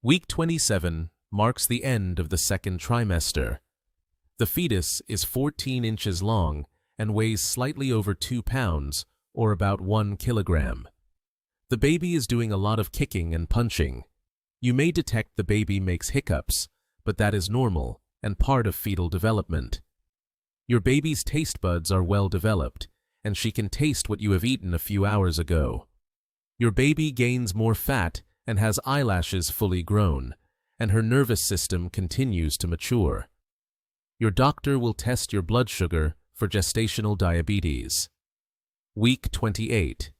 Week 27 marks the end of the second trimester. The fetus is 14 inches long and weighs slightly over 2 pounds, or about 1 kilogram. The baby is doing a lot of kicking and punching. You may detect the baby makes hiccups, but that is normal and part of fetal development. Your baby's taste buds are well developed, and she can taste what you have eaten a few hours ago. Your baby gains more fat and has eyelashes fully grown, and her nervous system continues to mature. Your doctor will test your blood sugar for gestational diabetes. Week 28.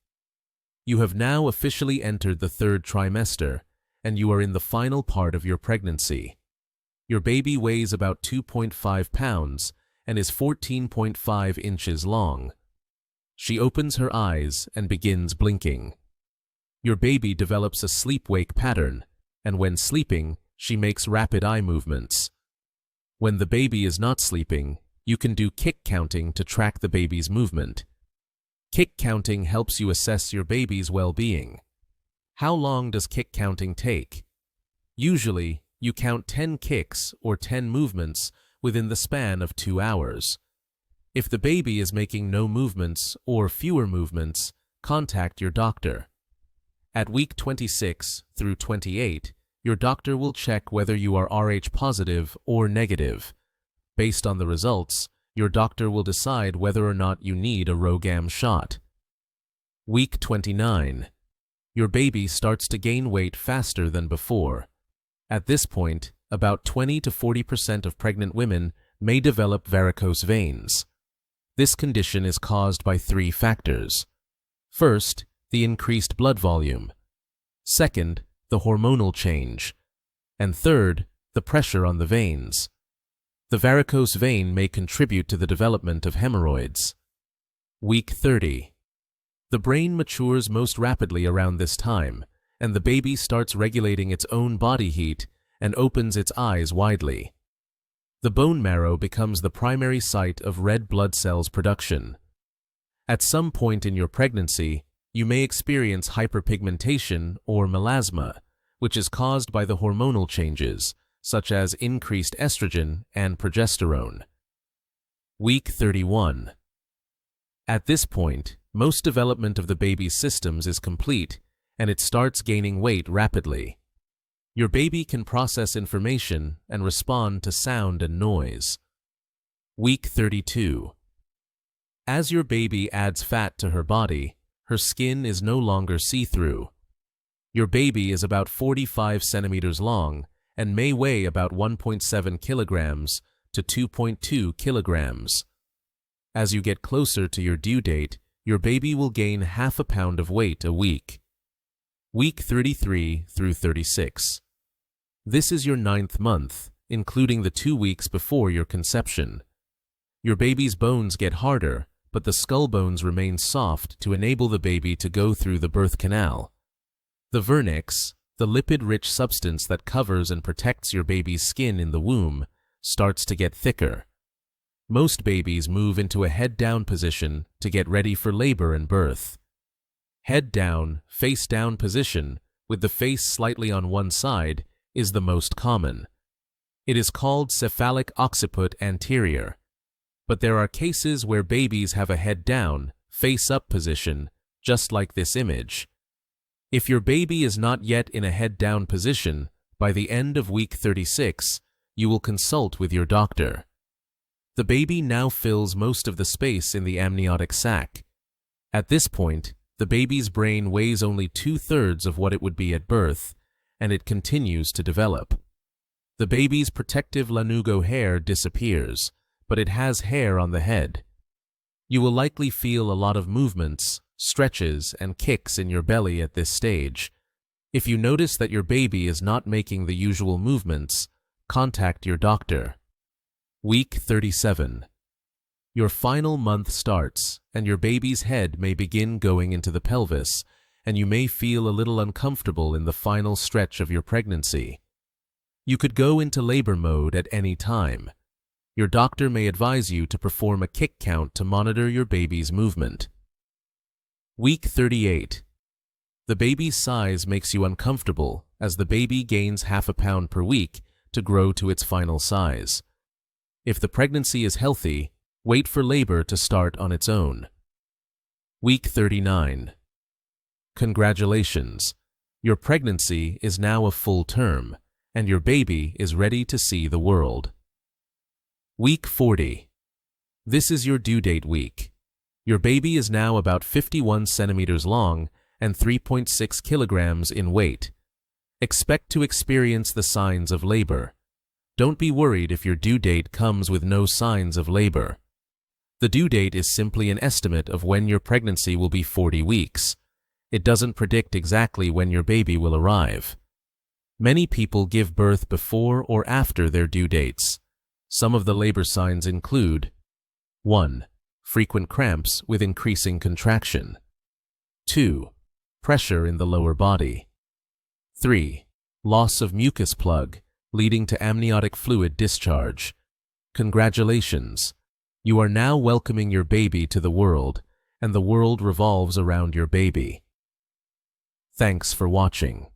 You have now officially entered the third trimester, and you are in the final part of your pregnancy. Your baby weighs about 2.5 pounds and is 14.5 inches long. She opens her eyes and begins blinking. Your baby develops a sleep-wake pattern, and when sleeping, she makes rapid eye movements. When the baby is not sleeping, you can do kick counting to track the baby's movement. Kick counting helps you assess your baby's well-being. How long does kick counting take? Usually, you count 10 kicks or 10 movements within the span of 2 hours. If the baby is making no movements or fewer movements, contact your doctor. At week 26 through 28, your doctor will check whether you are Rh positive or negative. Based on the results, your doctor will decide whether or not you need a RhoGAM shot. Week 29. Your baby starts to gain weight faster than before. At this point, about 20 to 40% of pregnant women may develop varicose veins. This condition is caused by 3 factors. First, the increased blood volume. Second, the hormonal change. And third, the pressure on the veins. The varicose vein may contribute to the development of hemorrhoids. Week 30. The brain matures most rapidly around this time, and the baby starts regulating its own body heat and opens its eyes widely. The bone marrow becomes the primary site of red blood cells production. At some point in your pregnancy, you may experience hyperpigmentation or melasma, which is caused by the hormonal changes, such as increased estrogen and progesterone. Week 31. At this point, most development of the baby's systems is complete, and it starts gaining weight rapidly. Your baby can process information and respond to sound and noise. Week 32. As your baby adds fat to her body, her skin is no longer see-through. Your baby is about 45 centimeters long and may weigh about 1.7 kilograms to 2.2 kilograms. As you get closer to your due date, your baby will gain half a pound of weight a week. Week 33 through 36. This is your 9th month, including the 2 weeks before your conception. Your baby's bones get harder, but the skull bones remain soft to enable the baby to go through the birth canal. The vernix, the lipid-rich substance that covers and protects your baby's skin in the womb, starts to get thicker. Most babies move into a head-down position to get ready for labor and birth. Head-down, face-down position, with the face slightly on one side, is the most common. It is called cephalic occiput anterior. But there are cases where babies have a head-down, face-up position, just like this image. If your baby is not yet in a head-down position, by the end of week 36, you will consult with your doctor. The baby now fills most of the space in the amniotic sac. At this point, the baby's brain weighs only 2/3 of what it would be at birth, and it continues to develop. The baby's protective lanugo hair disappears, but it has hair on the head. You will likely feel a lot of movements, stretches, and kicks in your belly at this stage. If you notice that your baby is not making the usual movements, contact your doctor. Week 37. Your final month starts, and your baby's head may begin going into the pelvis, and you may feel a little uncomfortable in the final stretch of your pregnancy. You could go into labor mode at any time. Your doctor may advise you to perform a kick count to monitor your baby's movement. Week 38. The baby's size makes you uncomfortable, as the baby gains half a pound per week to grow to its final size. If the pregnancy is healthy, wait for labor to start on its own. Week 39. Congratulations! Your pregnancy is now a full term, and your baby is ready to see the world. Week 40. This is your due date week. Your baby is now about 51 centimeters long and 3.6 kilograms in weight. Expect to experience the signs of labor. Don't be worried if your due date comes with no signs of labor. The due date is simply an estimate of when your pregnancy will be 40 weeks. It doesn't predict exactly when your baby will arrive. Many people give birth before or after their due dates. Some of the labor signs include 1. Frequent cramps with increasing contraction. 2. Pressure in the lower body. 3. Loss of mucus plug, leading to amniotic fluid discharge. Congratulations! You are now welcoming your baby to the world, and the world revolves around your baby. Thanks for watching.